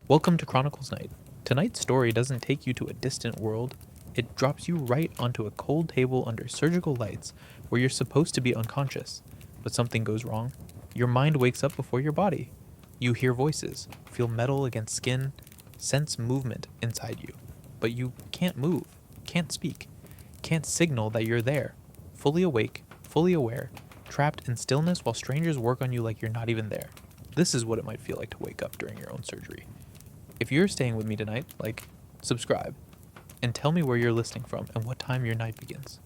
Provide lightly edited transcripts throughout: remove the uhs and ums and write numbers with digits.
Welcome to Chronicles Night. Tonight's story doesn't take you to a distant world. It drops you right onto a cold table under surgical lights where you're supposed to be unconscious. But something goes wrong. Your mind wakes up before your body. You hear voices, feel metal against skin, sense movement inside you. But you can't move, can't speak, can't signal that you're there. Fully awake, fully aware, trapped in stillness while strangers work on you like you're not even there. This is what it might feel like to wake up during your own surgery. If you're staying with me tonight, subscribe, and tell me where you're listening from and what time your night begins.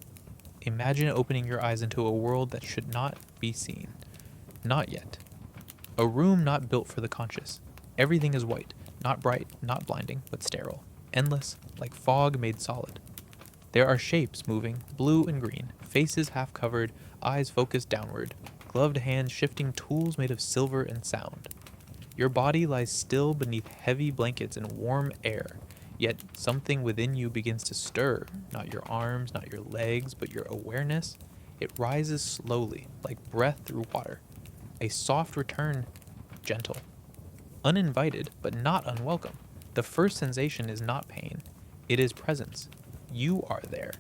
Imagine opening your eyes into a world that should not be seen. Not yet. A room not built for the conscious. Everything is white, not bright, not blinding, but sterile. Endless, like fog made solid. There are shapes moving, blue and green, faces half covered, eyes focused downward, gloved hands shifting tools made of silver and sound. Your body lies still beneath heavy blankets and warm air, yet something within you begins to stir, not your arms, not your legs, but your awareness. It rises slowly, like breath through water. A soft return, gentle. Uninvited, but not unwelcome. The first sensation is not pain, it is presence. You are there.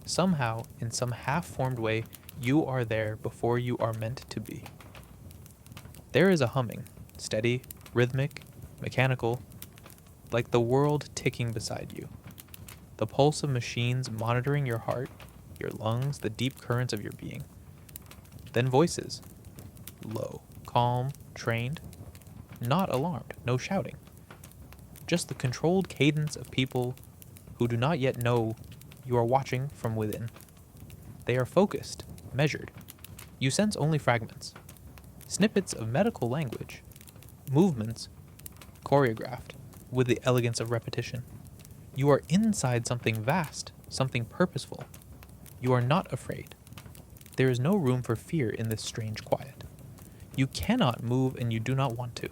Somehow, in some half-formed way, you are there before you are meant to be. There is a humming, steady, rhythmic, mechanical, like the world ticking beside you. The pulse of machines monitoring your heart, your lungs, the deep currents of your being. Then voices. Low, calm, trained. Not alarmed, no shouting. Just the controlled cadence of people who do not yet know you are watching from within. They are focused, measured. You sense only fragments. Snippets of medical language. Movements choreographed with the elegance of repetition. You are inside something vast, something purposeful. You are not afraid. There is no room for fear in this strange quiet. You cannot move and you do not want to.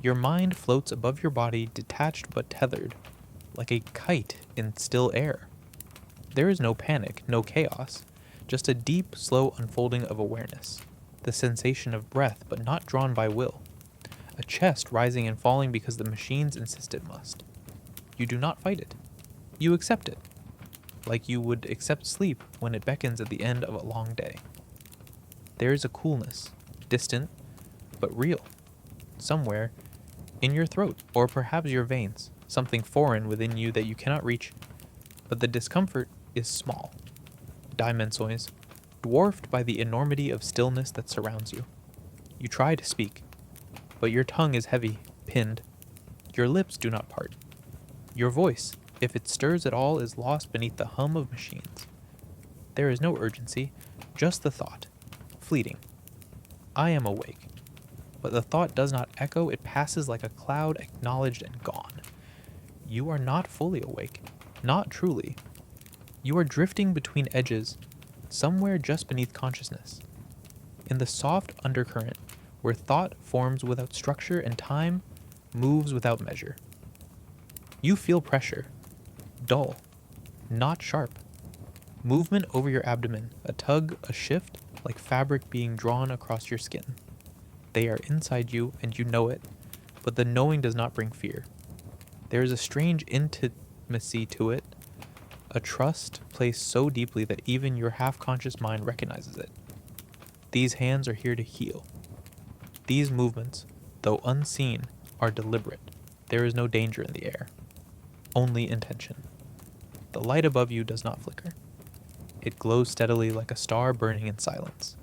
Your mind floats above your body, detached but tethered, like a kite in still air. There is no panic, no chaos, just a deep, slow unfolding of awareness, the sensation of breath but not drawn by will, a chest rising and falling because the machines insist it must. You do not fight it. You accept it, like you would accept sleep when it beckons at the end of a long day. There is a coolness, distant, but real, somewhere in your throat, or perhaps your veins, something foreign within you that you cannot reach, but the discomfort is small, dimensois, dwarfed by the enormity of stillness that surrounds you. You try to speak, but your tongue is heavy, pinned. Your lips do not part. Your voice, if it stirs at all, is lost beneath the hum of machines. There is no urgency, just the thought, fleeting. I am awake. But the thought does not echo, it passes like a cloud, acknowledged and gone. You are not fully awake, not truly. You are drifting between edges, somewhere just beneath consciousness. In the soft undercurrent, where thought forms without structure and time moves without measure. You feel pressure, dull, not sharp. Movement over your abdomen, a tug, a shift, like fabric being drawn across your skin. They are inside you and you know it, but the knowing does not bring fear. There is a strange intimacy to it, a trust placed so deeply that even your half-conscious mind recognizes it. These hands are here to heal. These movements, though unseen, are deliberate. There is no danger in the air, only intention. The light above you does not flicker. It glows steadily like a star burning in silence.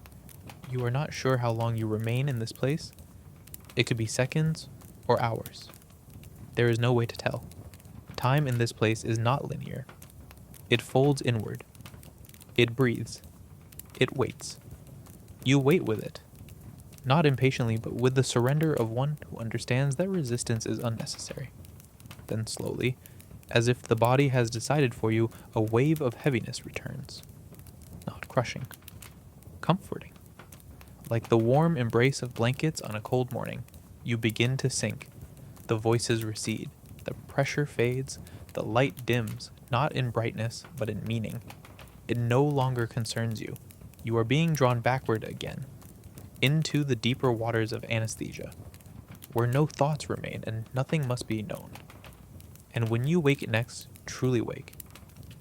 You are not sure how long you remain in this place. It could be seconds or hours. There is no way to tell. Time in this place is not linear. It folds inward. It breathes. It waits. You wait with it. Not impatiently, but with the surrender of one who understands that resistance is unnecessary. Then slowly, as if the body has decided for you, a wave of heaviness returns. Not crushing. Comforting. Like the warm embrace of blankets on a cold morning, you begin to sink. The voices recede. The pressure fades. The light dims, not in brightness, but in meaning. It no longer concerns you. You are being drawn backward again, into the deeper waters of anesthesia, where no thoughts remain and nothing must be known. And when you wake next, truly wake,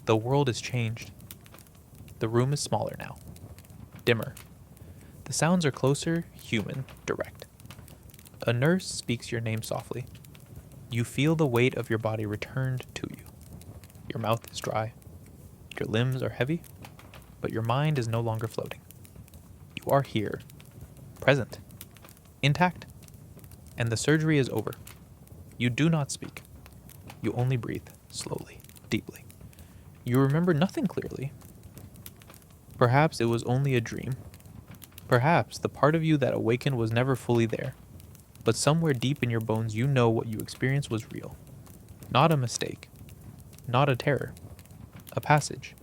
the world is changed. The room is smaller now, dimmer. The sounds are closer, human, direct. A nurse speaks your name softly. You feel the weight of your body returned to you. Your mouth is dry. Your limbs are heavy, but your mind is no longer floating. You are here, present, intact, and the surgery is over. You do not speak. You only breathe, slowly, deeply. You remember nothing clearly. Perhaps it was only a dream. Perhaps the part of you that awakened was never fully there. But somewhere deep in your bones you know what you experienced was real. Not a mistake. Not a terror. A passage.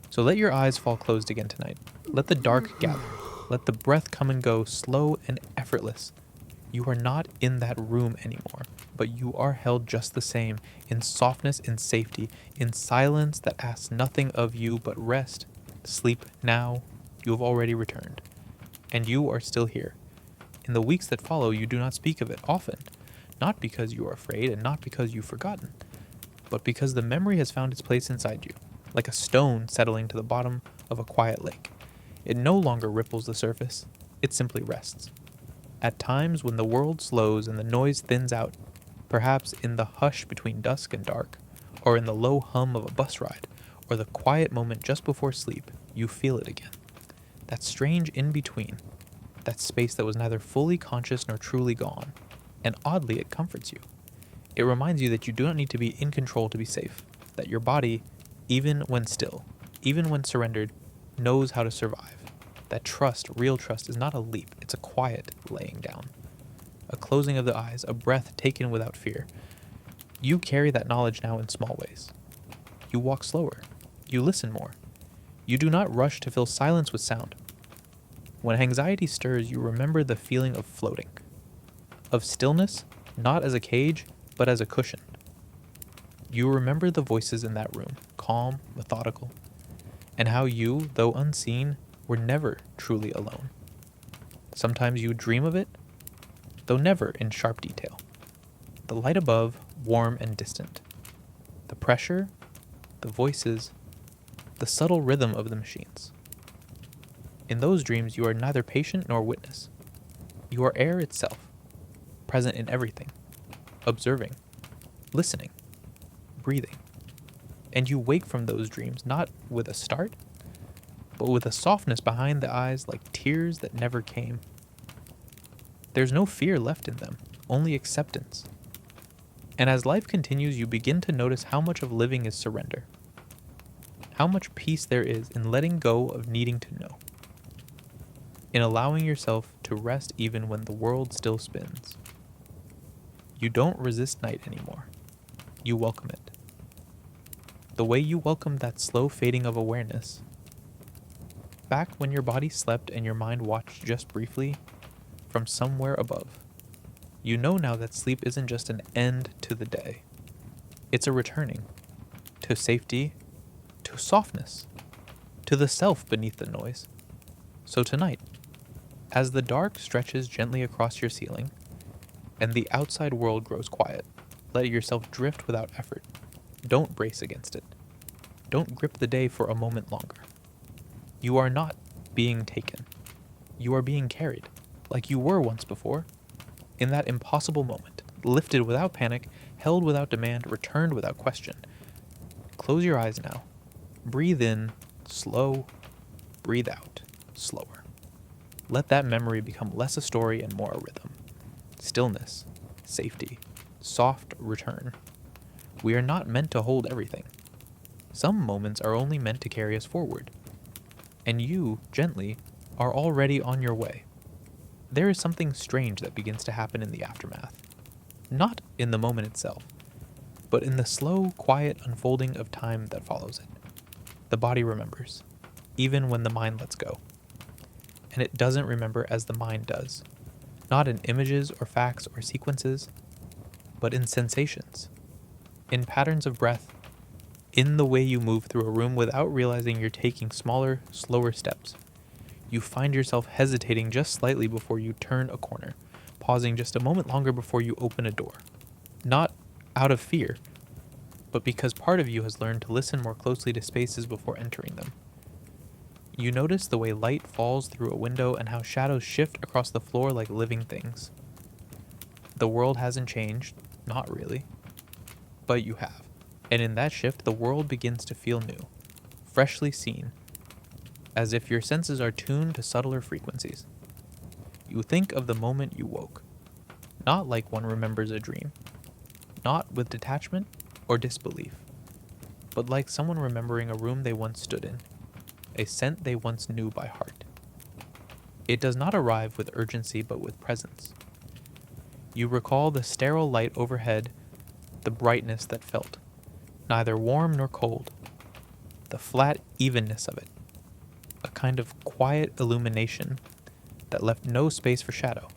So let your eyes fall closed again tonight. Let the dark gather. Let the breath come and go, slow and effortless. You are not in that room anymore, but you are held just the same, in softness, in safety, in silence that asks nothing of you but rest, sleep now. You have already returned, and you are still here. In the weeks that follow, you do not speak of it often, not because you are afraid and not because you've forgotten, but because the memory has found its place inside you, like a stone settling to the bottom of a quiet lake. It no longer ripples the surface, it simply rests. At times when the world slows and the noise thins out, perhaps in the hush between dusk and dark, or in the low hum of a bus ride, or the quiet moment just before sleep, you feel it again. That strange in-between, that space that was neither fully conscious nor truly gone, and oddly it comforts you. It reminds you that you do not need to be in control to be safe, that your body, even when still, even when surrendered, knows how to survive. That trust, real trust, is not a leap, it's a quiet laying down. A closing of the eyes, a breath taken without fear. You carry that knowledge now in small ways. You walk slower. You listen more. You do not rush to fill silence with sound. When anxiety stirs, you remember the feeling of floating. Of stillness, not as a cage, but as a cushion. You remember the voices in that room, calm, methodical, and how you, though unseen, were never truly alone. Sometimes you dream of it, though never in sharp detail. The light above, warm and distant. The pressure, the voices, the subtle rhythm of the machines. In those dreams, you are neither patient nor witness. You are air itself, present in everything, observing, listening, breathing. And you wake from those dreams not with a start, but with a softness behind the eyes like tears that never came. There's no fear left in them, only acceptance. And as life continues, you begin to notice how much of living is surrender. How much peace there is in letting go of needing to know. In allowing yourself to rest even when the world still spins. You don't resist night anymore. You welcome it. The way you welcome that slow fading of awareness. Back when your body slept and your mind watched just briefly from somewhere above. You know now that sleep isn't just an end to the day. It's a returning to safety, to softness, to the self beneath the noise. So tonight, as the dark stretches gently across your ceiling and the outside world grows quiet, let yourself drift without effort. Don't brace against it. Don't grip the day for a moment longer. You are not being taken. You are being carried, like you were once before, in that impossible moment, lifted without panic, held without demand, returned without question. Close your eyes now. Breathe in, slow. Breathe out, slower. Let that memory become less a story and more a rhythm. Stillness, safety, soft return. We are not meant to hold everything. Some moments are only meant to carry us forward. And you, gently, are already on your way. There is something strange that begins to happen in the aftermath. Not in the moment itself, but in the slow, quiet unfolding of time that follows it. The body remembers, even when the mind lets go. And it doesn't remember as the mind does, not in images or facts or sequences, but in sensations, in patterns of breath, in the way you move through a room without realizing you're taking smaller, slower steps. You find yourself hesitating just slightly before you turn a corner, pausing just a moment longer before you open a door. Not out of fear, but because part of you has learned to listen more closely to spaces before entering them. You notice the way light falls through a window and how shadows shift across the floor like living things. The world hasn't changed, not really, but you have. And in that shift, the world begins to feel new, freshly seen, as if your senses are tuned to subtler frequencies. You think of the moment you woke, not like one remembers a dream, not with detachment or disbelief, but like someone remembering a room they once stood in, a scent they once knew by heart. It does not arrive with urgency but with presence. You recall the sterile light overhead, the brightness that felt, neither warm nor cold, the flat evenness of it, a kind of quiet illumination that left no space for shadow.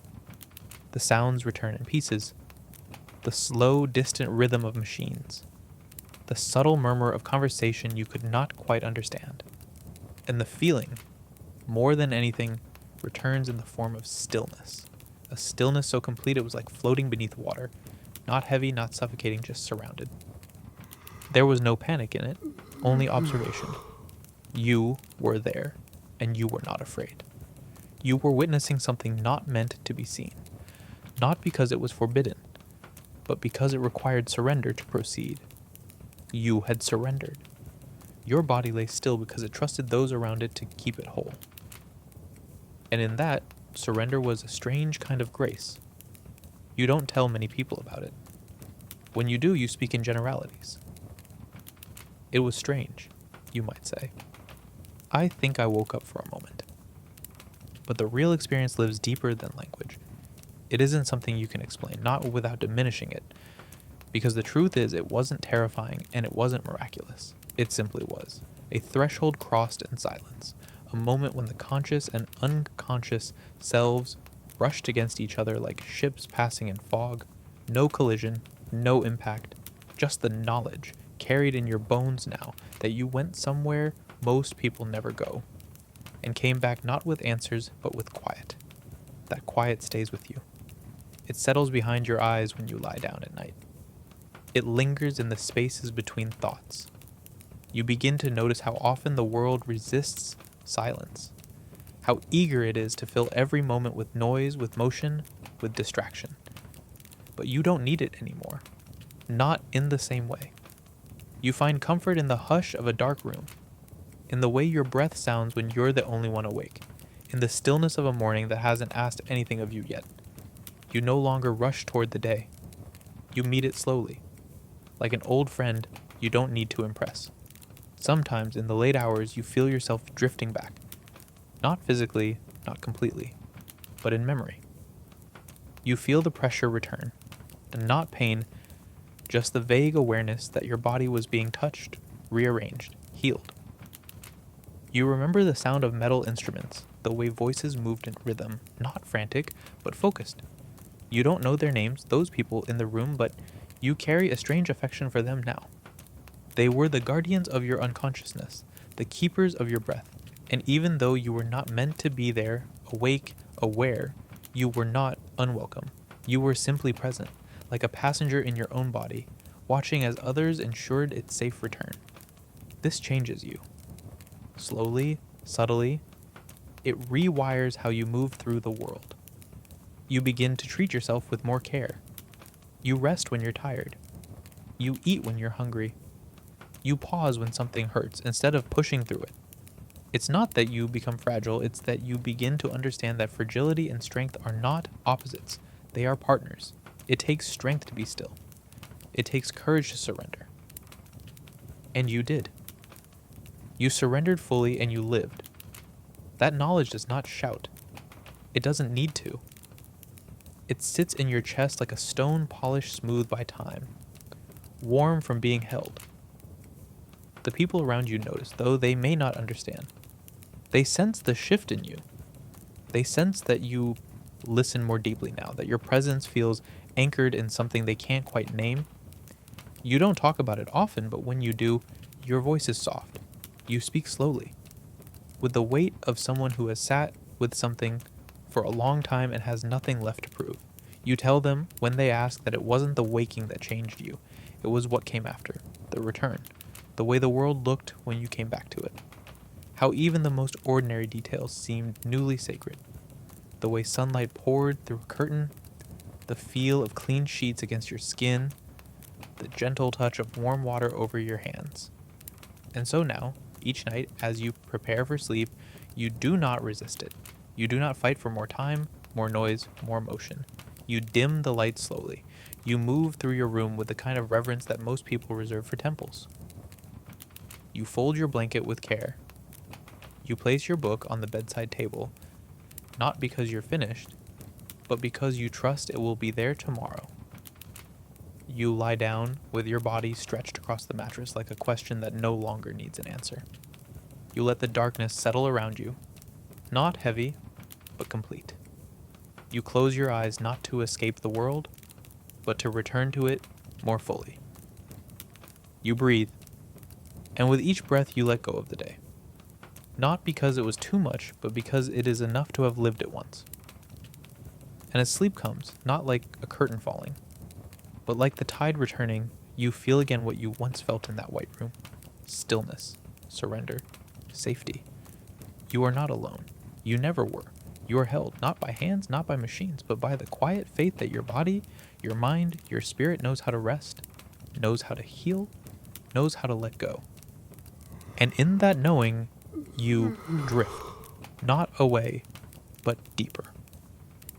The sounds return in pieces, the slow, distant rhythm of machines, the subtle murmur of conversation you could not quite understand. And the feeling, more than anything, returns in the form of stillness. A stillness so complete it was like floating beneath water, not heavy, not suffocating, just surrounded. There was no panic in it, only observation. You were there, and you were not afraid. You were witnessing something not meant to be seen, not because it was forbidden, but because it required surrender to proceed. You had surrendered. Your body lay still because it trusted those around it to keep it whole. And in that, surrender was a strange kind of grace. You don't tell many people about it. When you do, you speak in generalities. It was strange, you might say. I think I woke up for a moment. But the real experience lives deeper than language. It isn't something you can explain, not without diminishing it. Because the truth is, it wasn't terrifying and it wasn't miraculous. It simply was. A threshold crossed in silence. A moment when the conscious and unconscious selves brushed against each other like ships passing in fog. No collision, no impact, just the knowledge carried in your bones now that you went somewhere most people never go, and came back not with answers but with quiet. That quiet stays with you. It settles behind your eyes when you lie down at night. It lingers in the spaces between thoughts. You begin to notice how often the world resists silence, how eager it is to fill every moment with noise, with motion, with distraction. But you don't need it anymore, not in the same way. You find comfort in the hush of a dark room, in the way your breath sounds when you're the only one awake, in the stillness of a morning that hasn't asked anything of you yet. You no longer rush toward the day. You meet it slowly. Like an old friend, you don't need to impress. Sometimes in the late hours, you feel yourself drifting back. Not physically, not completely, but in memory. You feel the pressure return, and not pain, just the vague awareness that your body was being touched, rearranged, healed. You remember the sound of metal instruments, the way voices moved in rhythm, not frantic, but focused. You don't know their names, those people in the room, but you carry a strange affection for them now. They were the guardians of your unconsciousness, the keepers of your breath, and even though you were not meant to be there, awake, aware, you were not unwelcome. You were simply present, like a passenger in your own body, watching as others ensured its safe return. This changes you. Slowly, subtly, it rewires how you move through the world. You begin to treat yourself with more care. You rest when you're tired. You eat when you're hungry. You pause when something hurts instead of pushing through it. It's not that you become fragile, it's that you begin to understand that fragility and strength are not opposites. They are partners. It takes strength to be still. It takes courage to surrender. And you did. You surrendered fully and you lived. That knowledge does not shout. It doesn't need to. It sits in your chest like a stone polished smooth by time, warm from being held. The people around you notice, though they may not understand. They sense the shift in you. They sense that you listen more deeply now, that your presence feels anchored in something they can't quite name. You don't talk about it often, but when you do, your voice is soft. You speak slowly, with the weight of someone who has sat with something for a long time and has nothing left to prove. You tell them when they ask that it wasn't the waking that changed you, it was what came after, the return, the way the world looked when you came back to it. How even the most ordinary details seemed newly sacred. The way sunlight poured through a curtain, the feel of clean sheets against your skin, the gentle touch of warm water over your hands. And so now, each night, as you prepare for sleep, you do not resist it. You do not fight for more time, more noise, more motion. You dim the light slowly. You move through your room with the kind of reverence that most people reserve for temples. You fold your blanket with care. You place your book on the bedside table, not because you're finished, but because you trust it will be there tomorrow. You lie down with your body stretched across the mattress like a question that no longer needs an answer. You let the darkness settle around you, not heavy, but complete. You close your eyes not to escape the world, but to return to it more fully. You breathe, and with each breath you let go of the day. Not because it was too much, but because it is enough to have lived it once. And as sleep comes, not like a curtain falling, but like the tide returning, you feel again what you once felt in that white room. Stillness, surrender, safety. You are not alone. You never were. You are held, not by hands, not by machines, but by the quiet faith that your body, your mind, your spirit knows how to rest, knows how to heal, knows how to let go. And in that knowing, you drift, not away, but deeper.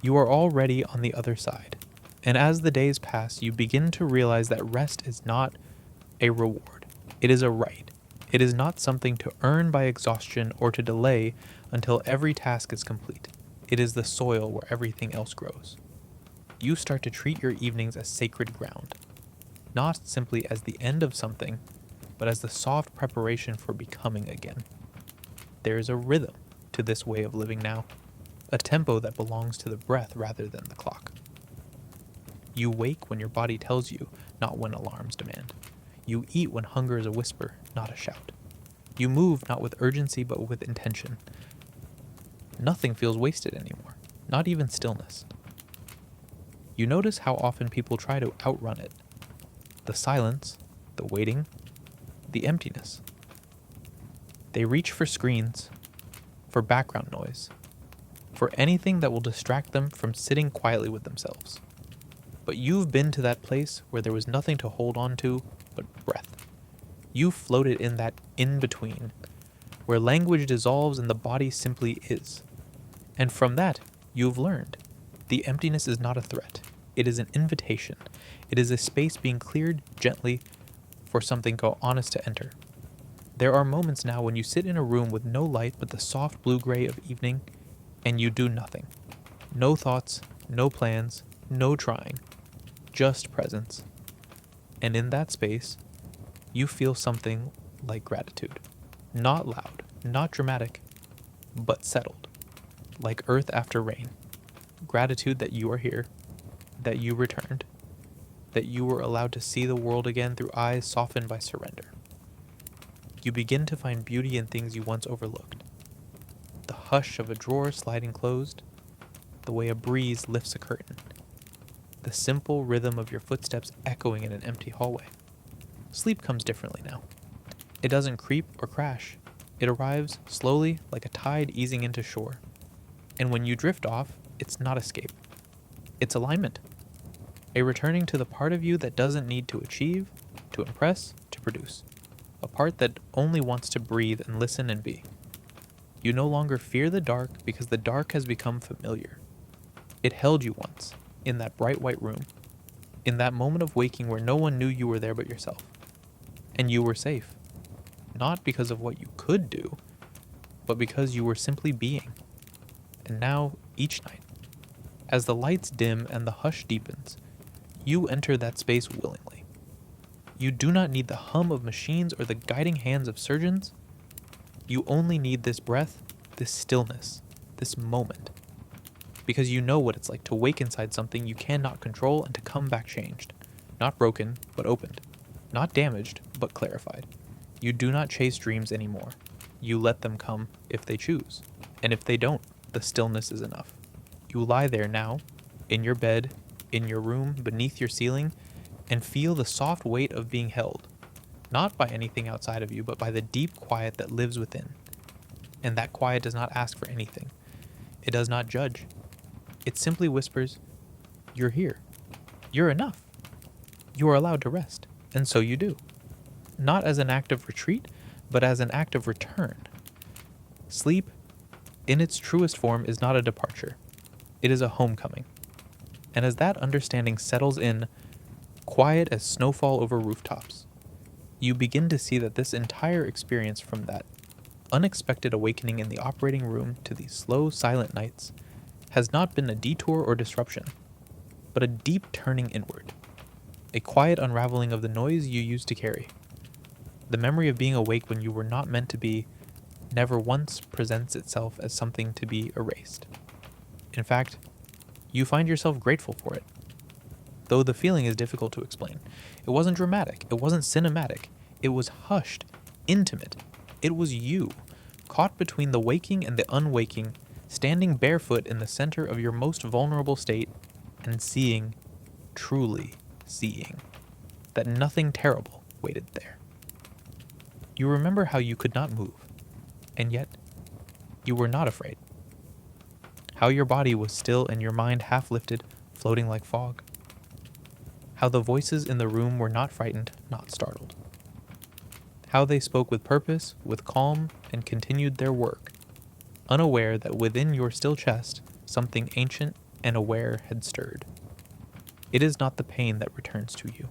You are already on the other side. And as the days pass, you begin to realize that rest is not a reward. It is a right. It is not something to earn by exhaustion or to delay until every task is complete. It is the soil where everything else grows. You start to treat your evenings as sacred ground, not simply as the end of something, but as the soft preparation for becoming again. There is a rhythm to this way of living now, a tempo that belongs to the breath rather than the clock. You wake when your body tells you, not when alarms demand. You eat when hunger is a whisper, not a shout. You move not with urgency but with intention. Nothing feels wasted anymore, not even stillness. You notice how often people try to outrun it. The silence, the waiting, the emptiness. They reach for screens, for background noise, for anything that will distract them from sitting quietly with themselves. But you've been to that place where there was nothing to hold on to but breath. You floated in that in-between, where language dissolves and the body simply is. And from that, you've learned. The emptiness is not a threat. It is an invitation. It is a space being cleared gently for something honest to enter. There are moments now when you sit in a room with no light but the soft blue-gray of evening, and you do nothing. No thoughts, no plans, no trying. Just presence. And in that space, you feel something like gratitude. Not loud, not dramatic, but settled. Like earth after rain. Gratitude that you are here, that you returned, that you were allowed to see the world again through eyes softened by surrender. You begin to find beauty in things you once overlooked. The hush of a drawer sliding closed, the way a breeze lifts a curtain, the simple rhythm of your footsteps echoing in an empty hallway. Sleep comes differently now. It doesn't creep or crash. It arrives slowly like a tide easing into shore. And when you drift off, it's not escape. It's alignment. A returning to the part of you that doesn't need to achieve, to impress, to produce. A part that only wants to breathe and listen and be. You no longer fear the dark because the dark has become familiar. It held you once, in that bright white room, in that moment of waking where no one knew you were there but yourself. And you were safe. Not because of what you could do, but because you were simply being. And now, each night, as the lights dim and the hush deepens, you enter that space willingly. You do not need the hum of machines or the guiding hands of surgeons. You only need this breath, this stillness, this moment. Because you know what it's like to wake inside something you cannot control and to come back changed. Not broken, but opened. Not damaged, but clarified. You do not chase dreams anymore. You let them come if they choose. And if they don't, the stillness is enough. You lie there now, in your bed, in your room, beneath your ceiling, and feel the soft weight of being held, not by anything outside of you, but by the deep quiet that lives within. And that quiet does not ask for anything. It does not judge. It simply whispers, "You're here. You're enough. You are allowed to rest." And so you do. Not as an act of retreat, but as an act of return. Sleep, in its truest form, is not a departure. It is a homecoming. And as that understanding settles in, quiet as snowfall over rooftops, you begin to see that this entire experience, from that unexpected awakening in the operating room to these slow, silent nights, has not been a detour or disruption, but a deep turning inward, a quiet unraveling of the noise you used to carry. The memory of being awake when you were not meant to be never once presents itself as something to be erased. In fact, you find yourself grateful for it. Though the feeling is difficult to explain. It wasn't dramatic. It wasn't cinematic. It was hushed, intimate. It was you, caught between the waking and the unwaking, standing barefoot in the center of your most vulnerable state and seeing, truly seeing, that nothing terrible waited there. You remember how you could not move, and yet you were not afraid. How your body was still and your mind half lifted, floating like fog. How the voices in the room were not frightened, not startled. How they spoke with purpose, with calm, and continued their work, unaware that within your still chest something ancient and aware had stirred. It is not the pain that returns to you.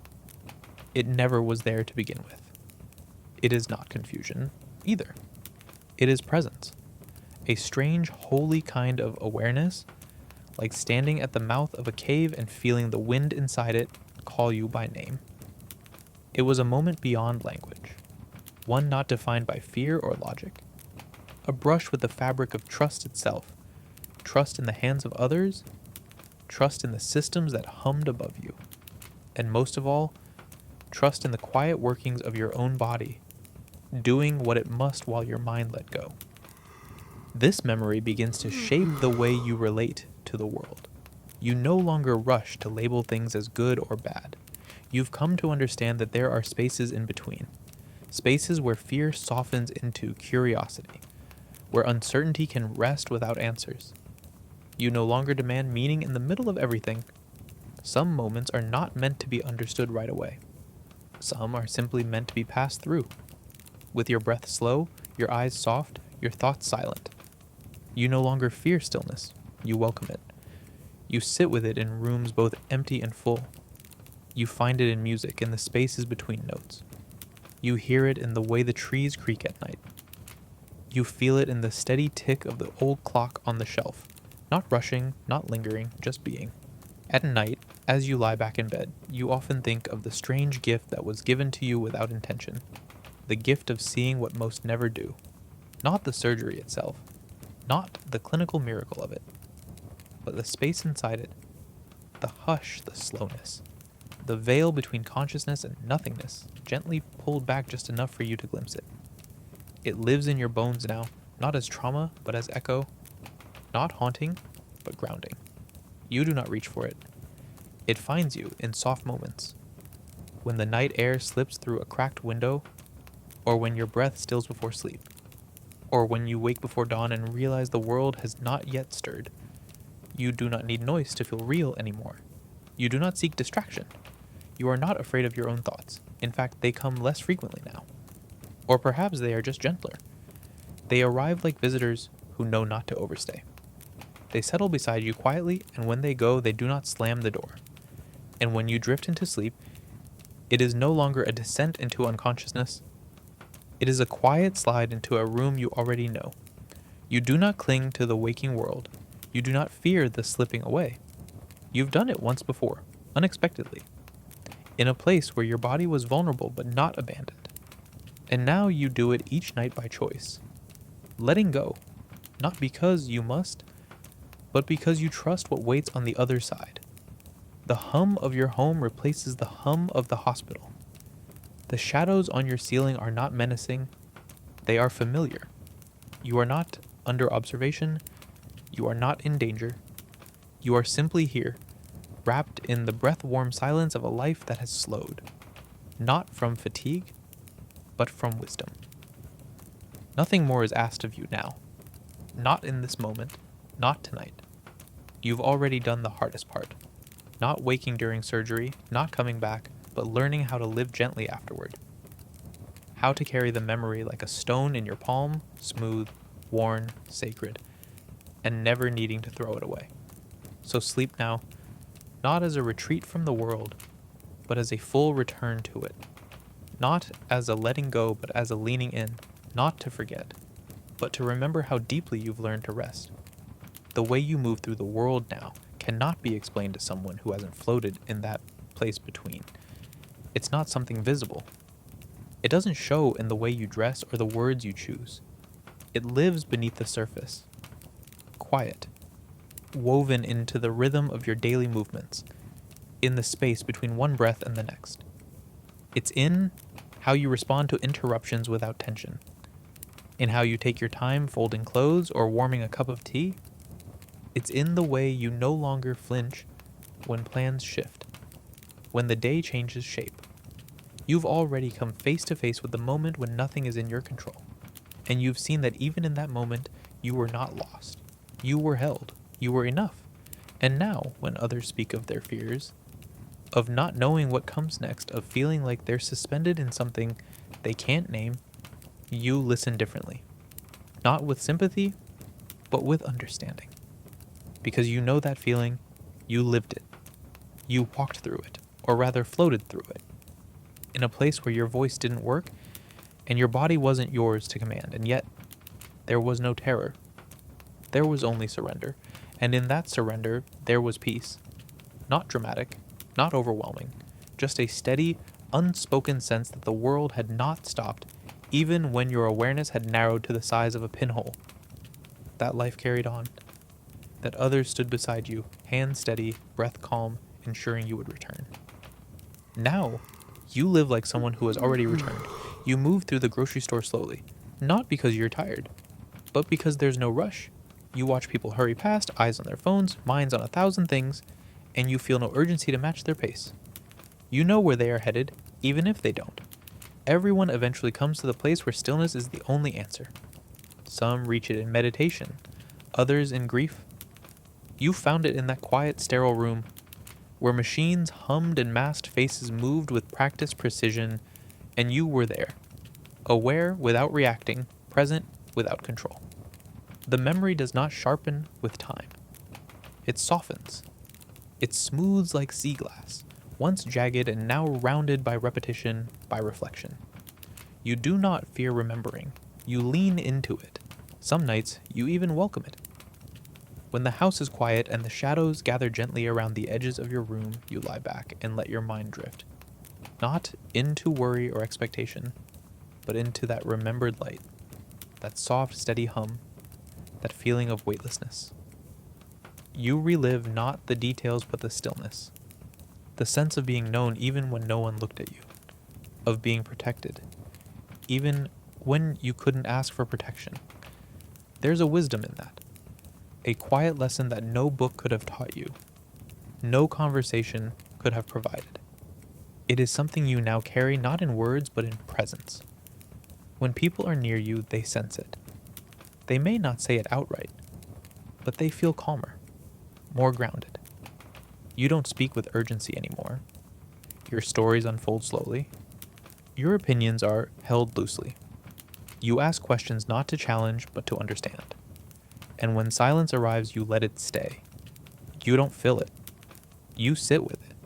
It never was there to begin with. It is not confusion, either. It is presence. A strange, holy kind of awareness, like standing at the mouth of a cave and feeling the wind inside it call you by name. It was a moment beyond language, one not defined by fear or logic. A brush with the fabric of trust itself, trust in the hands of others, trust in the systems that hummed above you, and most of all, trust in the quiet workings of your own body, doing what it must while your mind let go. This memory begins to shape the way you relate to the world. You no longer rush to label things as good or bad. You've come to understand that there are spaces in between, spaces where fear softens into curiosity, where uncertainty can rest without answers. You no longer demand meaning in the middle of everything. Some moments are not meant to be understood right away. Some are simply meant to be passed through. With your breath slow, your eyes soft, your thoughts silent. You no longer fear stillness. You welcome it. You sit with it in rooms both empty and full. You find it in music, in the spaces between notes. You hear it in the way the trees creak at night. You feel it in the steady tick of the old clock on the shelf. Not rushing, not lingering, just being. At night, as you lie back in bed, you often think of the strange gift that was given to you without intention. The gift of seeing what most never do. Not the surgery itself. Not the clinical miracle of it. But the space inside it. The hush, the slowness. The veil between consciousness and nothingness, gently pulled back just enough for you to glimpse it. It lives in your bones now, not as trauma, but as echo. Not haunting, but grounding. You do not reach for it. It finds you in soft moments. When the night air slips through a cracked window, or when your breath stills before sleep, or when you wake before dawn and realize the world has not yet stirred. You do not need noise to feel real anymore. You do not seek distraction. You are not afraid of your own thoughts. In fact, they come less frequently now. Or perhaps they are just gentler. They arrive like visitors who know not to overstay. They settle beside you quietly, and when they go, they do not slam the door. And when you drift into sleep, it is no longer a descent into unconsciousness. It is a quiet slide into a room you already know. You do not cling to the waking world. You do not fear the slipping away. You've done it once before, unexpectedly, in a place where your body was vulnerable but not abandoned. And now you do it each night by choice, letting go, not because you must, but because you trust what waits on the other side. The hum of your home replaces the hum of the hospital. The shadows on your ceiling are not menacing, they are familiar. You are not under observation, you are not in danger. You are simply here, wrapped in the breath-warm silence of a life that has slowed, not from fatigue, but from wisdom. Nothing more is asked of you now. Not in this moment, not tonight. You've already done the hardest part. Not waking during surgery, not coming back, but learning how to live gently afterward. How to carry the memory like a stone in your palm, smooth, worn, sacred, and never needing to throw it away. So sleep now, not as a retreat from the world, but as a full return to it. Not as a letting go, but as a leaning in, not to forget, but to remember how deeply you've learned to rest. The way you move through the world now cannot be explained to someone who hasn't floated in that place between. It's not something visible. It doesn't show in the way you dress or the words you choose. It lives beneath the surface. Quiet. Woven into the rhythm of your daily movements, in the space between one breath and the next. It's in how you respond to interruptions without tension, in how you take your time folding clothes or warming a cup of tea. It's in the way you no longer flinch when plans shift, when the day changes shape. You've already come face to face with the moment when nothing is in your control, and you've seen that even in that moment, you were not lost. You were held. You were enough. And now, when others speak of their fears, of not knowing what comes next, of feeling like they're suspended in something they can't name, you listen differently. Not with sympathy, but with understanding. Because you know that feeling, you lived it. You walked through it, or rather floated through it, in a place where your voice didn't work, and your body wasn't yours to command, and yet there was no terror. There was only surrender, and in that surrender, there was peace. Not dramatic, not overwhelming, just a steady, unspoken sense that the world had not stopped, even when your awareness had narrowed to the size of a pinhole. That life carried on. That others stood beside you, hands steady, breath calm, ensuring you would return. Now, you live like someone who has already returned. You move through the grocery store slowly, not because you're tired, but because there's no rush. You watch people hurry past, eyes on their phones, minds on 1,000 things, and you feel no urgency to match their pace. You know where they are headed, even if they don't. Everyone eventually comes to the place where stillness is the only answer. Some reach it in meditation, others in grief. You found it in that quiet, sterile room where machines hummed and masked faces moved with practiced precision, and you were there, aware without reacting, present without control. The memory does not sharpen with time. It softens. It smooths like sea glass, once jagged and now rounded by repetition, by reflection. You do not fear remembering. You lean into it. Some nights, you even welcome it. When the house is quiet and the shadows gather gently around the edges of your room, you lie back and let your mind drift. Not into worry or expectation, but into that remembered light, that soft, steady hum, that feeling of weightlessness. You relive not the details but the stillness, the sense of being known even when no one looked at you, of being protected, even when you couldn't ask for protection. There's a wisdom in that, a quiet lesson that no book could have taught you, no conversation could have provided. It is something you now carry not in words but in presence. When people are near you, they sense it. They may not say it outright, but they feel calmer, more grounded. You don't speak with urgency anymore. Your stories unfold slowly. Your opinions are held loosely. You ask questions not to challenge, but to understand. And when silence arrives, you let it stay. You don't fill it. You sit with it.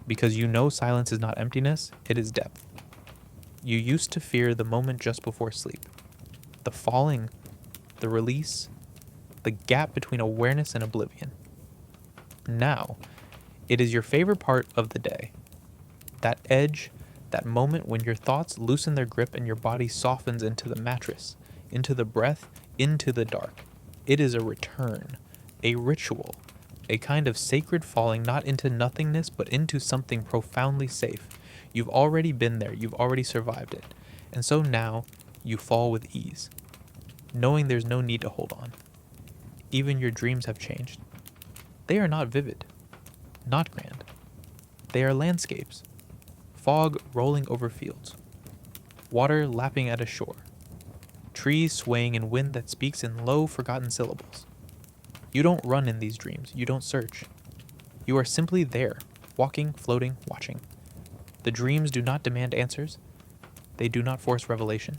Because you know silence is not emptiness, it is depth. You used to fear the moment just before sleep. The falling, the release, the gap between awareness and oblivion. Now, it is your favorite part of the day. That edge, that moment when your thoughts loosen their grip and your body softens into the mattress, into the breath, into the dark. It is a return, a ritual, a kind of sacred falling not into nothingness but into something profoundly safe. You've already been there, you've already survived it, and so now you fall with ease, knowing there's no need to hold on. Even your dreams have changed. They are not vivid. not grand. They are landscapes, fog rolling over fields, water lapping at a shore, trees swaying in wind that speaks in low, forgotten syllables. You don't run in these dreams, you don't search. You are simply there, walking, floating, watching. The dreams do not demand answers, they do not force revelation.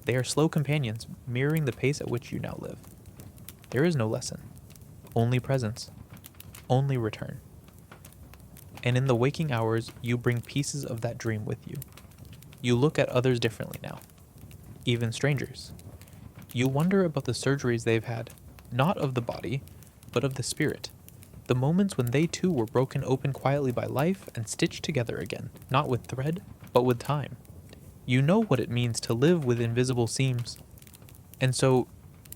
They are slow companions, mirroring the pace at which you now live. There is no lesson, only presence, only return. And in the waking hours, you bring pieces of that dream with you. You look at others differently now, even strangers. You wonder about the surgeries they've had, not of the body, but of the spirit. The moments when they too were broken open quietly by life and stitched together again, not with thread, but with time. You know what it means to live with invisible seams. And so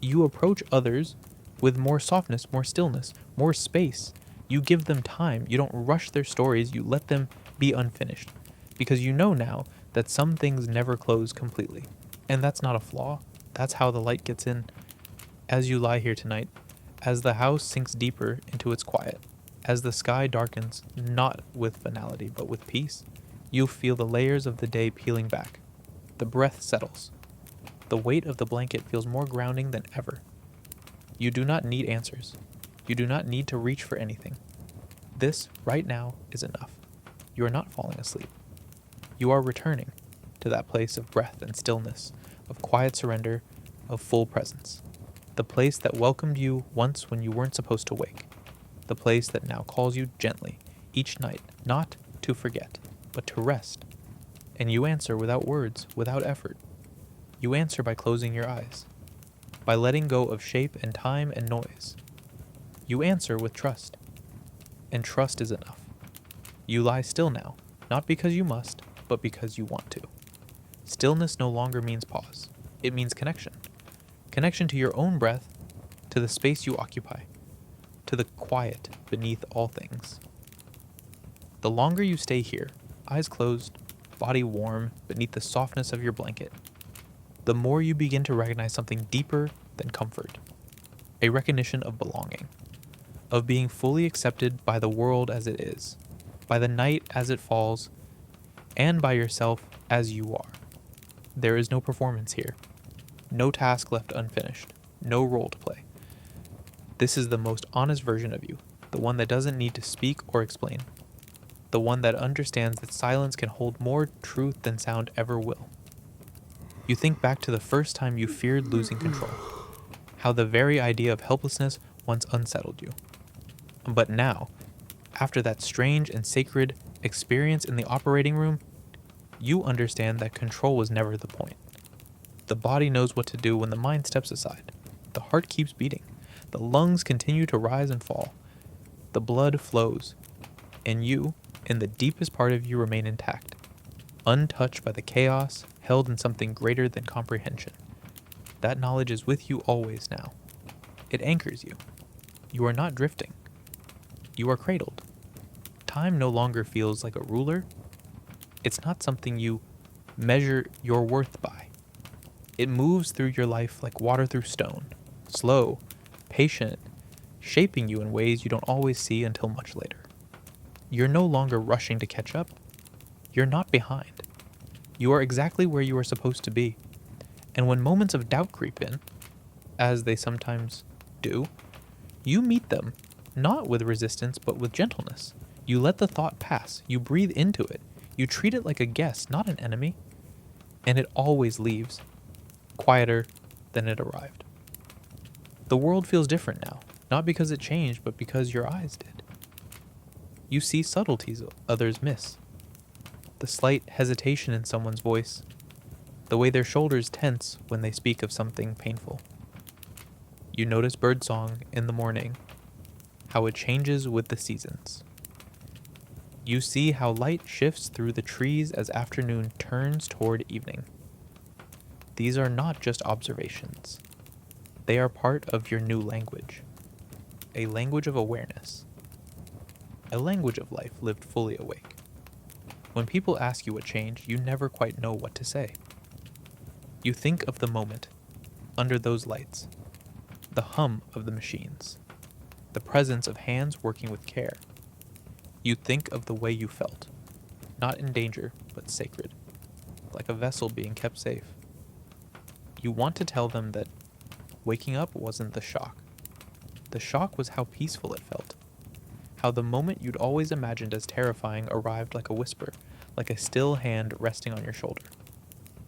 you approach others with more softness, more stillness, more space. You give them time. You don't rush their stories. You let them be unfinished. Because you know now that some things never close completely. And that's not a flaw. That's how the light gets in. As you lie here tonight, as the house sinks deeper into its quiet, as the sky darkens, not with finality, but with peace, you feel the layers of the day peeling back. The breath settles. The weight of the blanket feels more grounding than ever. You do not need answers. You do not need to reach for anything. This, right now, is enough. You are not falling asleep. You are returning to that place of breath and stillness, of quiet surrender, of full presence. The place that welcomed you once when you weren't supposed to wake. The place that now calls you gently, each night, not to forget, but to rest. And you answer without words, without effort. You answer by closing your eyes, by letting go of shape and time and noise. You answer with trust, and trust is enough. You lie still now, not because you must, but because you want to. Stillness no longer means pause. It means connection. Connection to your own breath, to the space you occupy, to the quiet beneath all things. The longer you stay here, eyes closed, body warm beneath the softness of your blanket, the more you begin to recognize something deeper than comfort. A recognition of belonging, of being fully accepted by the world as it is, by the night as it falls, and by yourself as you are. There is no performance here, no task left unfinished, no role to play. This is the most honest version of you, the one that doesn't need to speak or explain, the one that understands that silence can hold more truth than sound ever will. You think back to the first time you feared losing control, how the very idea of helplessness once unsettled you. But now, after that strange and sacred experience in the operating room, you understand that control was never the point. The body knows what to do when the mind steps aside. The heart keeps beating. The lungs continue to rise and fall. The blood flows. And you, in the deepest part of you, remain intact, untouched by the chaos, held in something greater than comprehension. That knowledge is with you always now. It anchors you. You are not drifting. You are cradled. Time no longer feels like a ruler. It's not something you measure your worth by. It moves through your life like water through stone, slow, patient, shaping you in ways you don't always see until much later. You're no longer rushing to catch up. You're not behind. You are exactly where you are supposed to be. And when moments of doubt creep in, as they sometimes do, you meet them, not with resistance, but with gentleness. You let the thought pass. You breathe into it. You treat it like a guest, not an enemy. And it always leaves, quieter than it arrived. The world feels different now, not because it changed, but because your eyes did. You see subtleties others miss. The slight hesitation in someone's voice, the way their shoulders tense when they speak of something painful. You notice birdsong in the morning, how it changes with the seasons. You see how light shifts through the trees as afternoon turns toward evening. These are not just observations. They are part of your new language, a language of awareness, a language of life lived fully awake. When people ask you what changed, you never quite know what to say. You think of the moment, under those lights, the hum of the machines, the presence of hands working with care. You think of the way you felt, not in danger, but sacred, like a vessel being kept safe. You want to tell them that waking up wasn't the shock. The shock was how peaceful it felt. How the moment you'd always imagined as terrifying arrived like a whisper, like a still hand resting on your shoulder.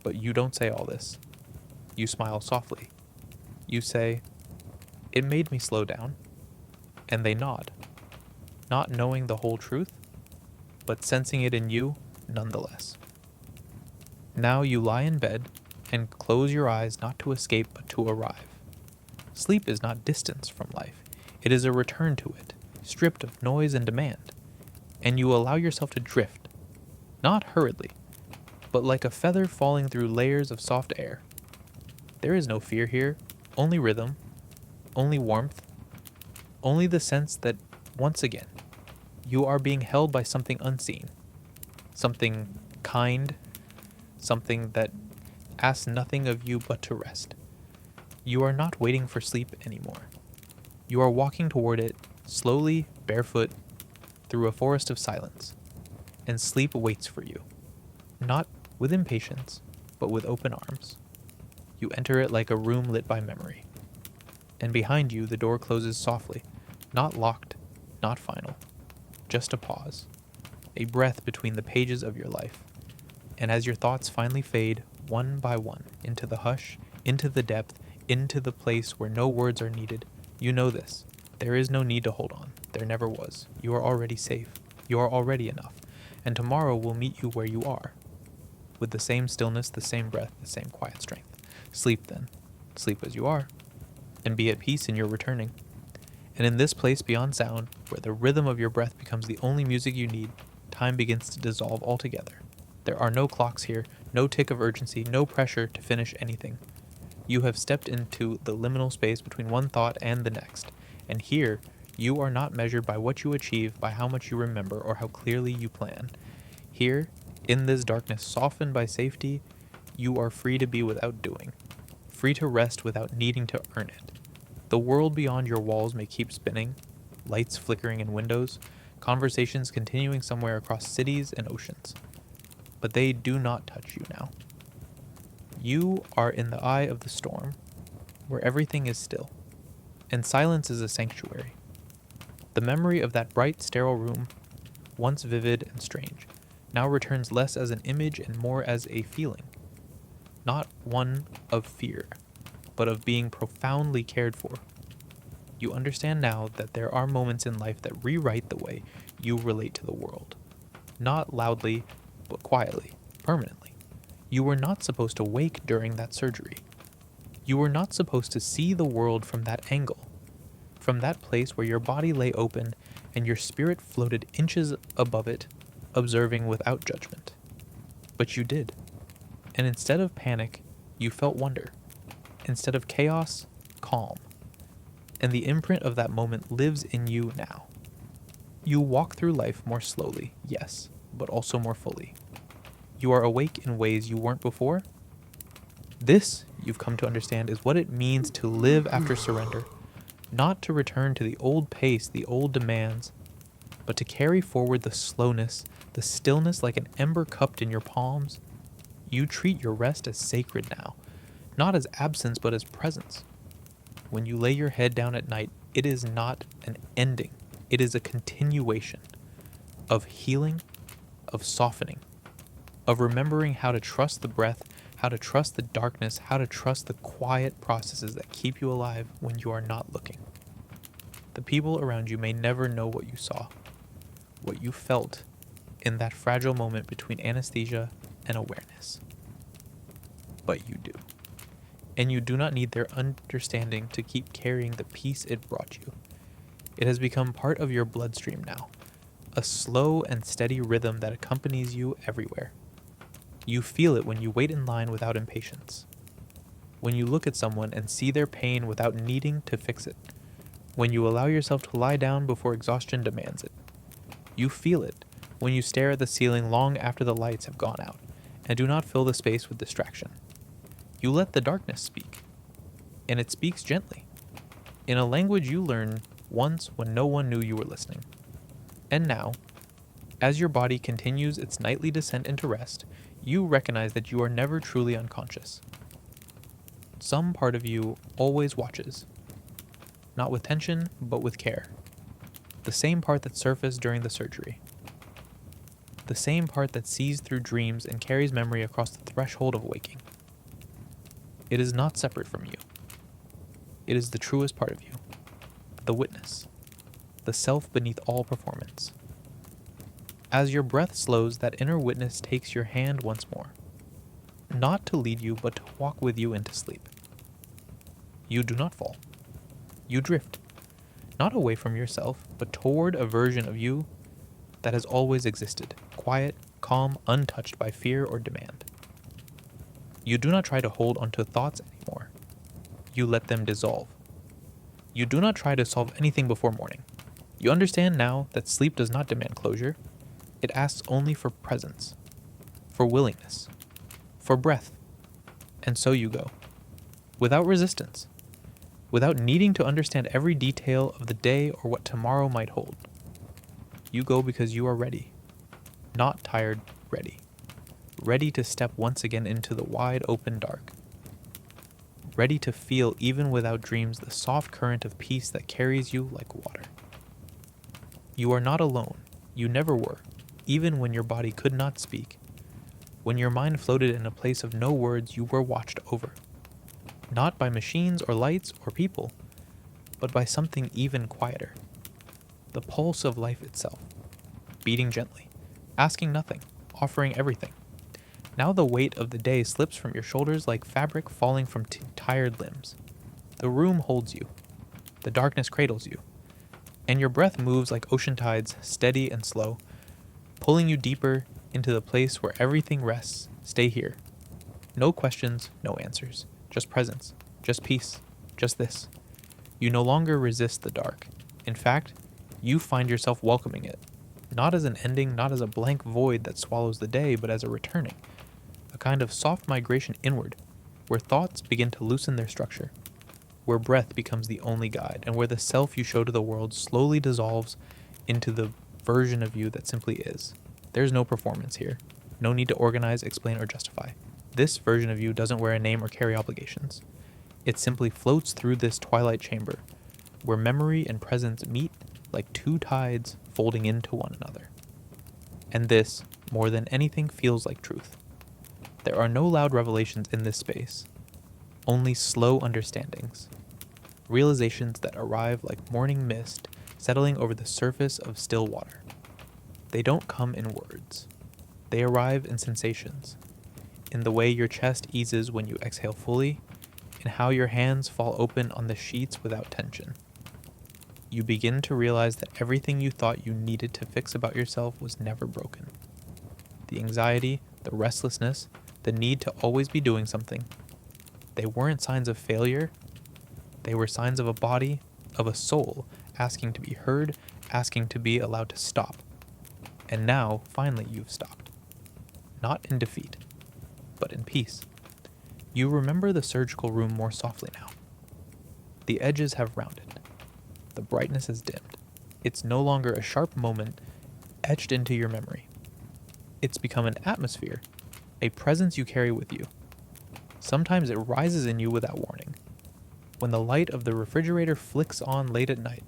But you don't say all this. You smile softly. You say, "It made me slow down." And they nod, not knowing the whole truth, but sensing it in you nonetheless. Now you lie in bed and close your eyes not to escape but to arrive. Sleep is not distance from life. It is a return to it, stripped of noise and demand. And you allow yourself to drift, not hurriedly, but like a feather falling through layers of soft air. There is no fear here, only rhythm, only warmth, only the sense that, once again, you are being held by something unseen, something kind, something that asks nothing of you but to rest. You are not waiting for sleep anymore. You are walking toward it, slowly, barefoot, through a forest of silence, and sleep waits for you, not with impatience, but with open arms. You enter it like a room lit by memory, and behind you the door closes softly, not locked, not final, just a pause, a breath between the pages of your life. And as your thoughts finally fade, one by one, into the hush, into the depth, into the place where no words are needed, you know this. There is no need to hold on. There never was. You are already safe. You are already enough. And tomorrow will meet you where you are, with the same stillness, the same breath, the same quiet strength. Sleep then. Sleep as you are, and be at peace in your returning. And in this place beyond sound, where the rhythm of your breath becomes the only music you need, time begins to dissolve altogether. There are no clocks here, no tick of urgency, no pressure to finish anything. You have stepped into the liminal space between one thought and the next, and here, you are not measured by what you achieve, by how much you remember, or how clearly you plan. Here, in this darkness softened by safety, you are free to be without doing, free to rest without needing to earn it. The world beyond your walls may keep spinning, lights flickering in windows, conversations continuing somewhere across cities and oceans. But they do not touch you now. You are in the eye of the storm, where everything is still, and silence is a sanctuary. The memory of that bright, sterile room, once vivid and strange, now returns less as an image and more as a feeling. Not one of fear, but of being profoundly cared for. You understand now that there are moments in life that rewrite the way you relate to the world. Not loudly, but quietly, permanently. You were not supposed to wake during that surgery. You were not supposed to see the world from that angle, from that place where your body lay open and your spirit floated inches above it, observing without judgment. But you did. And instead of panic, you felt wonder. Instead of chaos, calm. And the imprint of that moment lives in you now. You walk through life more slowly, yes, but also more fully. You are awake in ways you weren't before. This, you've come to understand, is what it means to live after surrender. Not to return to the old pace, the old demands, but to carry forward the slowness, the stillness like an ember cupped in your palms. You treat your rest as sacred now, not as absence but as presence. When you lay your head down at night, it is not an ending. It is a continuation of healing, of softening, of remembering how to trust the breath, how to trust the darkness, how to trust the quiet processes that keep you alive when you are not looking. The people around you may never know what you saw, what you felt in that fragile moment between anesthesia and awareness. But you do. And you do not need their understanding to keep carrying the peace it brought you. It has become part of your bloodstream now, a slow and steady rhythm that accompanies you everywhere. You feel it when you wait in line without impatience, when you look at someone and see their pain without needing to fix it, when you allow yourself to lie down before exhaustion demands it. You feel it when you stare at the ceiling long after the lights have gone out and do not fill the space with distraction. You let the darkness speak, and it speaks gently, in a language you learned once when no one knew you were listening. And now, As your body continues its nightly descent into rest, you recognize that you are never truly unconscious. Some part of you always watches, not with tension, but with care. The same part that surfaced during the surgery. The same part that sees through dreams and carries memory across the threshold of waking. It is not separate from you. It is the truest part of you, the witness, the self beneath all performance. As your breath slows, that inner witness takes your hand once more, not to lead you, but to walk with you into sleep. You do not fall. You drift, not away from yourself, but toward a version of you that has always existed, quiet, calm, untouched by fear or demand. You do not try to hold onto thoughts anymore. You let them dissolve. You do not try to solve anything before morning. You understand now that sleep does not demand closure. It asks only for presence, for willingness, for breath. And so you go, without resistance, without needing to understand every detail of the day or what tomorrow might hold. You go because you are ready, not tired, ready. Ready to step once again into the wide open dark. Ready to feel, even without dreams, the soft current of peace that carries you like water. You are not alone. You never were, even when your body could not speak. When your mind floated in a place of no words, you were watched over. Not by machines or lights or people, but by something even quieter. The pulse of life itself, beating gently, asking nothing, offering everything. Now the weight of the day slips from your shoulders like fabric falling from tired limbs. The room holds you. The darkness cradles you. And your breath moves like ocean tides, steady and slow, pulling you deeper into the place where everything rests. Stay here. No questions, no answers. Just presence. Just peace. Just this. You no longer resist the dark. In fact, you find yourself welcoming it. Not as an ending, not as a blank void that swallows the day, but as a returning. A kind of soft migration inward, where thoughts begin to loosen their structure, where breath becomes the only guide, and where the self you show to the world slowly dissolves into the version of you that simply is. There's no performance here. No need to organize, explain, or justify. This version of you doesn't wear a name or carry obligations. It simply floats through this twilight chamber, where memory and presence meet like two tides folding into one another. And this, more than anything, feels like truth. There are no loud revelations in this space, only slow understandings, realizations that arrive like morning mist settling over the surface of still water. They don't come in words. They arrive in sensations, in the way your chest eases when you exhale fully, in how your hands fall open on the sheets without tension. You begin to realize that everything you thought you needed to fix about yourself was never broken. The anxiety, the restlessness, the need to always be doing something. They weren't signs of failure. They were signs of a body, of a soul, asking to be heard, asking to be allowed to stop. And now, finally, you've stopped. Not in defeat, but in peace. You remember the surgical room more softly now. The edges have rounded. The brightness has dimmed. It's no longer a sharp moment etched into your memory. It's become an atmosphere, a presence you carry with you. Sometimes it rises in you without warning. When the light of the refrigerator flicks on late at night,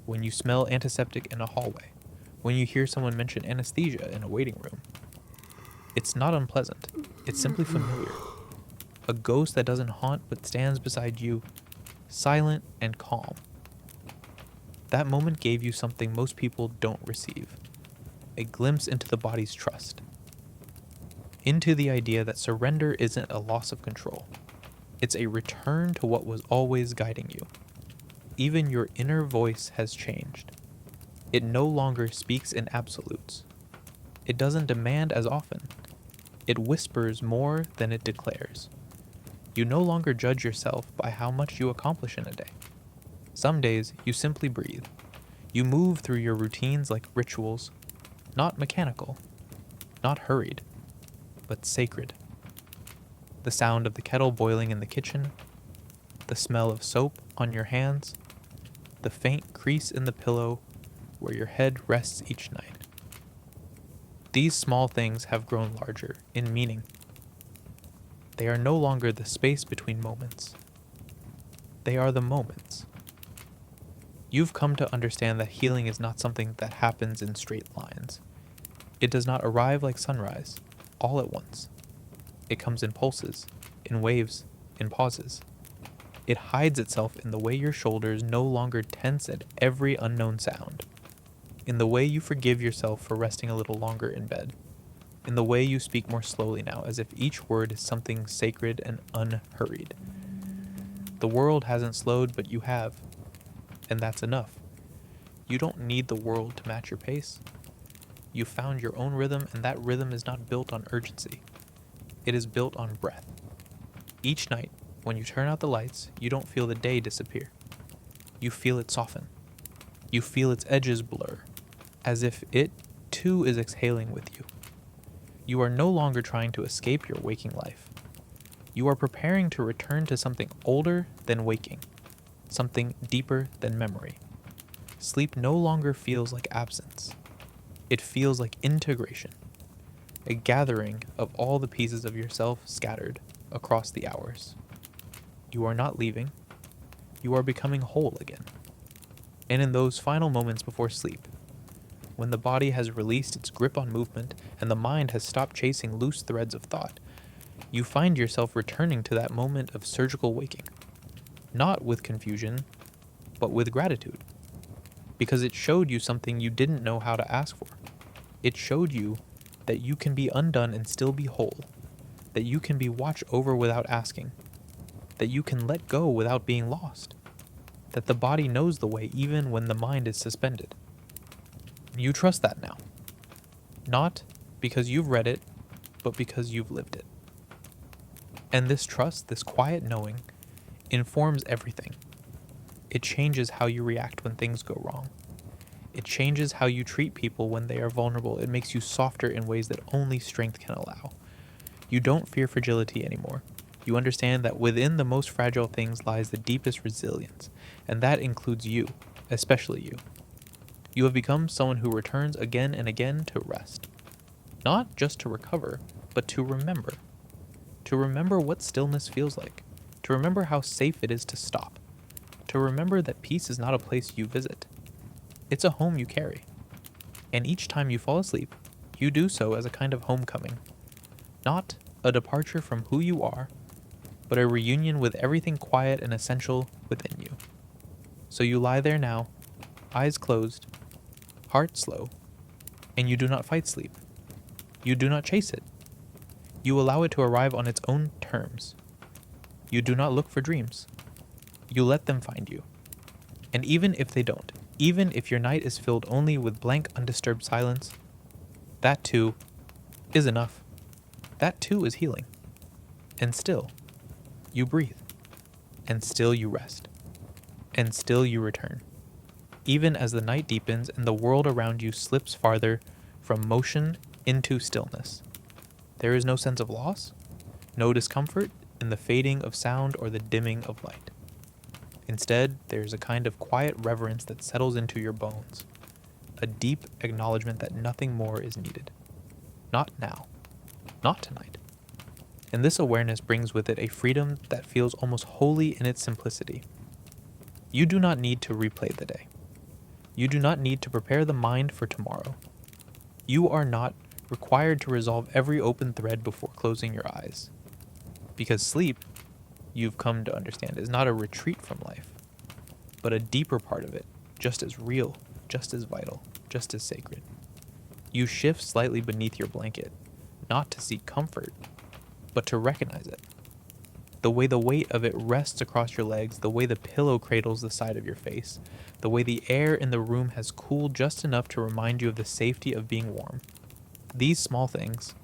when you smell antiseptic in a hallway, when you hear someone mention anesthesia in a waiting room. It's not unpleasant. It's simply familiar. A ghost that doesn't haunt but stands beside you, silent and calm. That moment gave you something most people don't receive. A glimpse into the body's trust. Into the idea that surrender isn't a loss of control. It's a return to what was always guiding you. Even your inner voice has changed. It no longer speaks in absolutes. It doesn't demand as often. It whispers more than it declares. You no longer judge yourself by how much you accomplish in a day. Some days, you simply breathe. You move through your routines like rituals, not mechanical, not hurried, but sacred. The sound of the kettle boiling in the kitchen, the smell of soap on your hands, the faint crease in the pillow where your head rests each night. These small things have grown larger in meaning. They are no longer the space between moments. They are the moments. You've come to understand that healing is not something that happens in straight lines. It does not arrive like sunrise, all at once. It comes in pulses, in waves, in pauses. It hides itself in the way your shoulders no longer tense at every unknown sound, in the way you forgive yourself for resting a little longer in bed, in the way you speak more slowly now, as if each word is something sacred and unhurried. The world hasn't slowed, but you have, and that's enough. You don't need the world to match your pace. You found your own rhythm, and that rhythm is not built on urgency. It is built on breath. Each night, when you turn out the lights, you don't feel the day disappear. You feel it soften. You feel its edges blur, as if it, too, is exhaling with you. You are no longer trying to escape your waking life. You are preparing to return to something older than waking, something deeper than memory. Sleep no longer feels like absence. It feels like integration, a gathering of all the pieces of yourself scattered across the hours. You are not leaving. You are becoming whole again. And in those final moments before sleep, when the body has released its grip on movement and the mind has stopped chasing loose threads of thought, you find yourself returning to that moment of surgical waking, not with confusion, but with gratitude, because it showed you something you didn't know how to ask for. It showed you that you can be undone and still be whole, that you can be watched over without asking, that you can let go without being lost, that the body knows the way even when the mind is suspended. You trust that now, not because you've read it, but because you've lived it. And this trust, this quiet knowing, informs everything. It changes how you react when things go wrong. It changes how you treat people when they are vulnerable. It makes you softer in ways that only strength can allow. You don't fear fragility anymore. You understand that within the most fragile things lies the deepest resilience, and that includes you, especially you. You have become someone who returns again and again to rest. Not just to recover, but to remember. To remember what stillness feels like. To remember how safe it is to stop. To remember that peace is not a place you visit. It's a home you carry. And each time you fall asleep, you do so as a kind of homecoming. Not a departure from who you are, but a reunion with everything quiet and essential within you. So you lie there now, eyes closed, heart slow, and you do not fight sleep. You do not chase it. You allow it to arrive on its own terms. You do not look for dreams. You let them find you. And even if they don't, even if your night is filled only with blank, undisturbed silence, that too is enough. That too is healing. And still, you breathe. And still you rest. And still you return. Even as the night deepens and the world around you slips farther from motion into stillness. There is no sense of loss, no discomfort in the fading of sound or the dimming of light. Instead, there is a kind of quiet reverence that settles into your bones, a deep acknowledgement that nothing more is needed. Not now. Not tonight. And this awareness brings with it a freedom that feels almost holy in its simplicity. You do not need to replay the day. You do not need to prepare the mind for tomorrow. You are not required to resolve every open thread before closing your eyes. Because sleep, you've come to understand, is not a retreat from life, but a deeper part of it, just as real, just as vital, just as sacred. You shift slightly beneath your blanket, not to seek comfort, but to recognize it. The way the weight of it rests across your legs, the way the pillow cradles the side of your face, the way the air in the room has cooled just enough to remind you of the safety of being warm. These small things,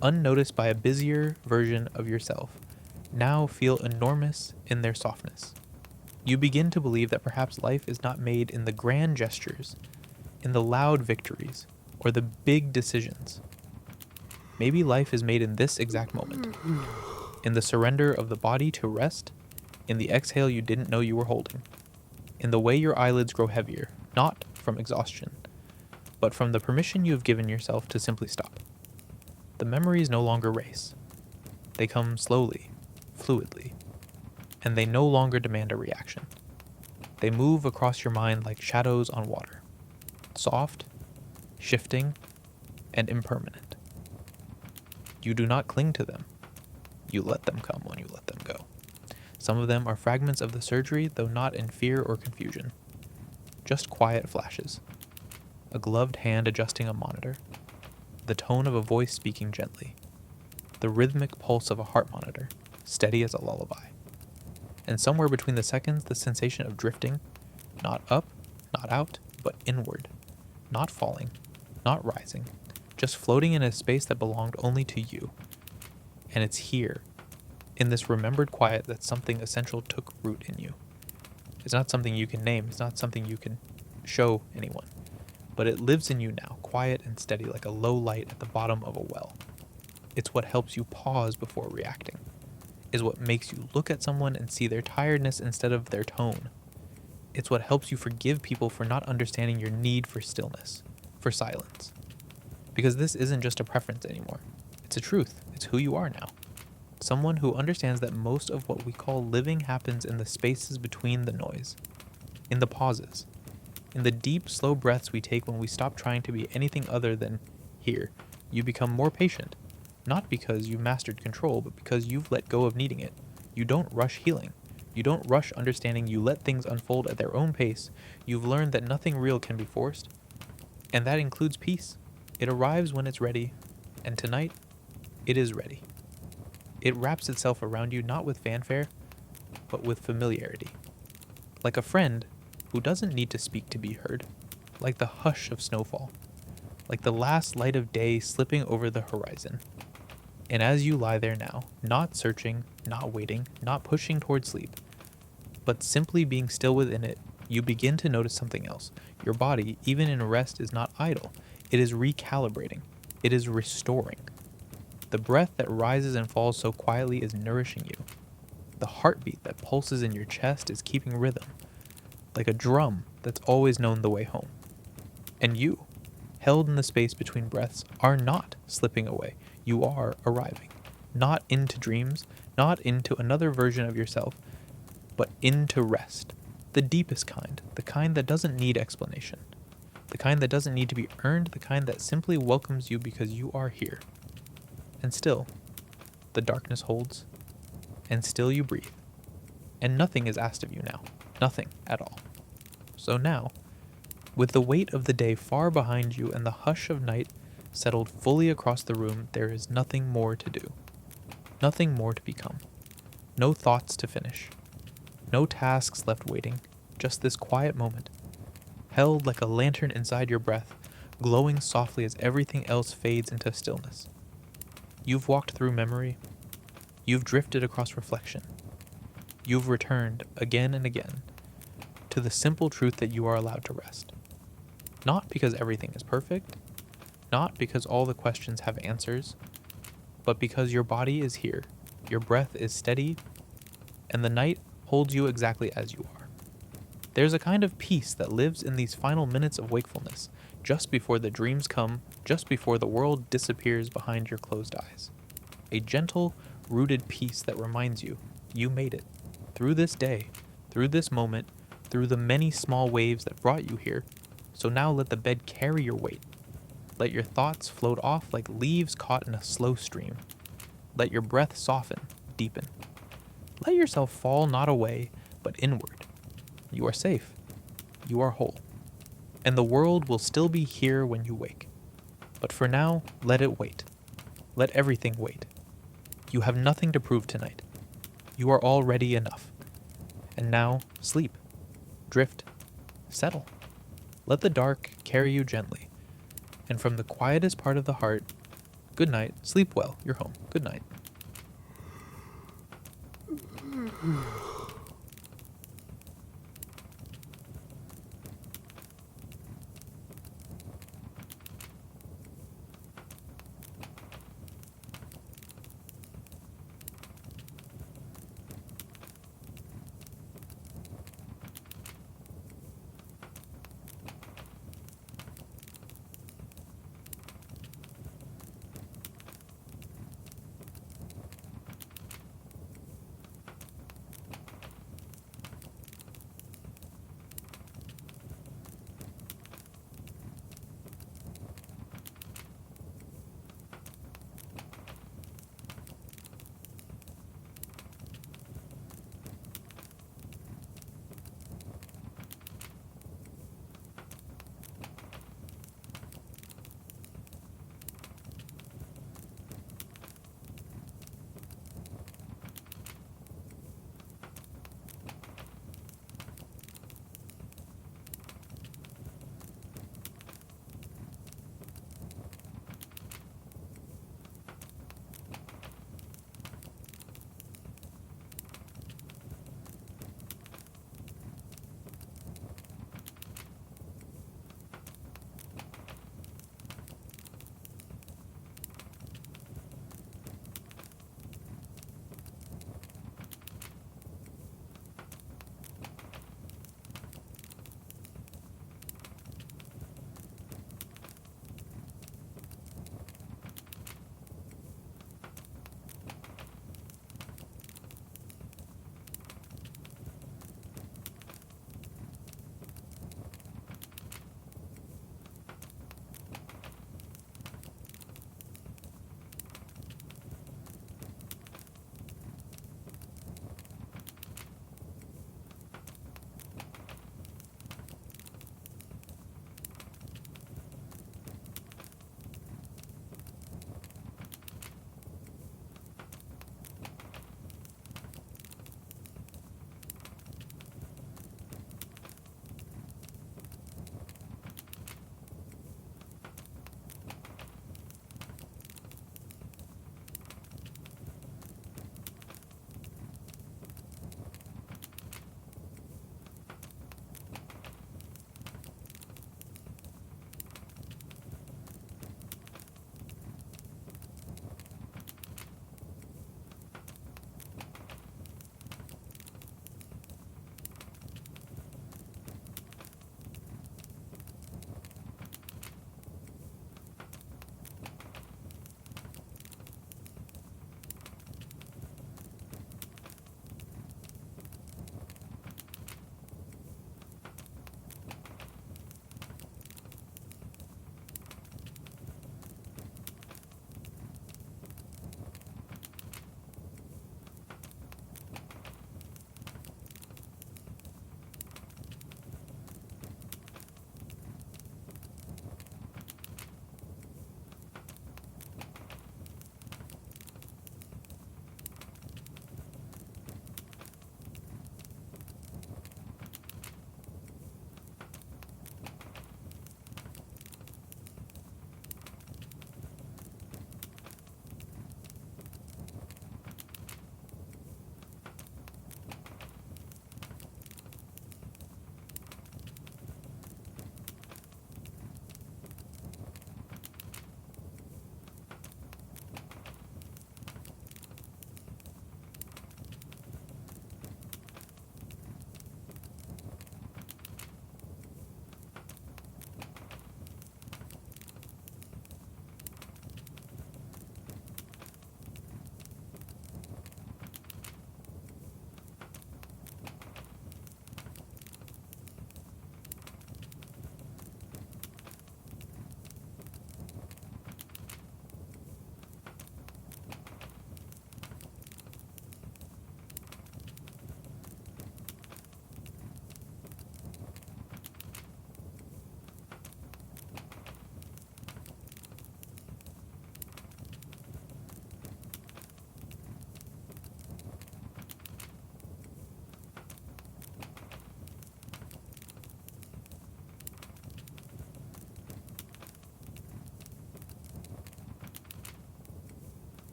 unnoticed by a busier version of yourself, now feel enormous in their softness. You begin to believe that perhaps life is not made in the grand gestures, in the loud victories, or the big decisions. Maybe life is made in this exact moment, in the surrender of the body to rest, in the exhale you didn't know you were holding, in the way your eyelids grow heavier, not from exhaustion, but from the permission you have given yourself to simply stop. The memories no longer race. They come slowly, fluidly, and they no longer demand a reaction. They move across your mind like shadows on water, soft, shifting, and impermanent. You do not cling to them. You let them come when you let them go. Some of them are fragments of the surgery, though not in fear or confusion. Just quiet flashes. A gloved hand adjusting a monitor. The tone of a voice speaking gently. The rhythmic pulse of a heart monitor, steady as a lullaby. And somewhere between the seconds, the sensation of drifting, not up, not out, but inward. Not falling, not rising, just floating in a space that belonged only to you. And it's here, in this remembered quiet, that something essential took root in you. It's not something you can name, it's not something you can show anyone, but it lives in you now, quiet and steady like a low light at the bottom of a well. It's what helps you pause before reacting, is what makes you look at someone and see their tiredness instead of their tone. It's what helps you forgive people for not understanding your need for stillness, for silence. Because this isn't just a preference anymore. It's a truth. It's who you are now. Someone who understands that most of what we call living happens in the spaces between the noise, in the pauses, in the deep, slow breaths we take when we stop trying to be anything other than here. You become more patient, not because you've mastered control, but because you've let go of needing it. You don't rush healing. You don't rush understanding. You let things unfold at their own pace. You've learned that nothing real can be forced, and that includes peace. It arrives when it's ready, and tonight, it is ready. It wraps itself around you not with fanfare, but with familiarity. Like a friend who doesn't need to speak to be heard. Like the hush of snowfall. Like the last light of day slipping over the horizon. And as you lie there now, not searching, not waiting, not pushing toward sleep, but simply being still within it, you begin to notice something else. Your body, even in rest, is not idle. It is recalibrating. It is restoring. The breath that rises and falls so quietly is nourishing you. The heartbeat that pulses in your chest is keeping rhythm, like a drum that's always known the way home. And you, held in the space between breaths, are not slipping away. You are arriving. Not into dreams, not into another version of yourself, but into rest. The deepest kind, the kind that doesn't need explanation. The kind that doesn't need to be earned, the kind that simply welcomes you because you are here. And still, the darkness holds, and still you breathe, and nothing is asked of you now, nothing at all. So now, with the weight of the day far behind you and the hush of night settled fully across the room, there is nothing more to do, nothing more to become, no thoughts to finish, no tasks left waiting, just this quiet moment, held like a lantern inside your breath, glowing softly as everything else fades into stillness. You've walked through memory. You've drifted across reflection. You've returned again and again to the simple truth that you are allowed to rest. Not because everything is perfect, not because all the questions have answers, but because your body is here, your breath is steady, and the night holds you exactly as you are. There's a kind of peace that lives in these final minutes of wakefulness, just before the dreams come, just before the world disappears behind your closed eyes. A gentle, rooted peace that reminds you, you made it. Through this day, through this moment, through the many small waves that brought you here. So now let the bed carry your weight. Let your thoughts float off like leaves caught in a slow stream. Let your breath soften, deepen. Let yourself fall not away, but inward. You are safe. You are whole. And the world will still be here when you wake. But for now, let it wait. Let everything wait. You have nothing to prove tonight. You are already enough. And now, sleep. Drift. Settle. Let the dark carry you gently. And from the quietest part of the heart, good night, sleep well, you're home, good night.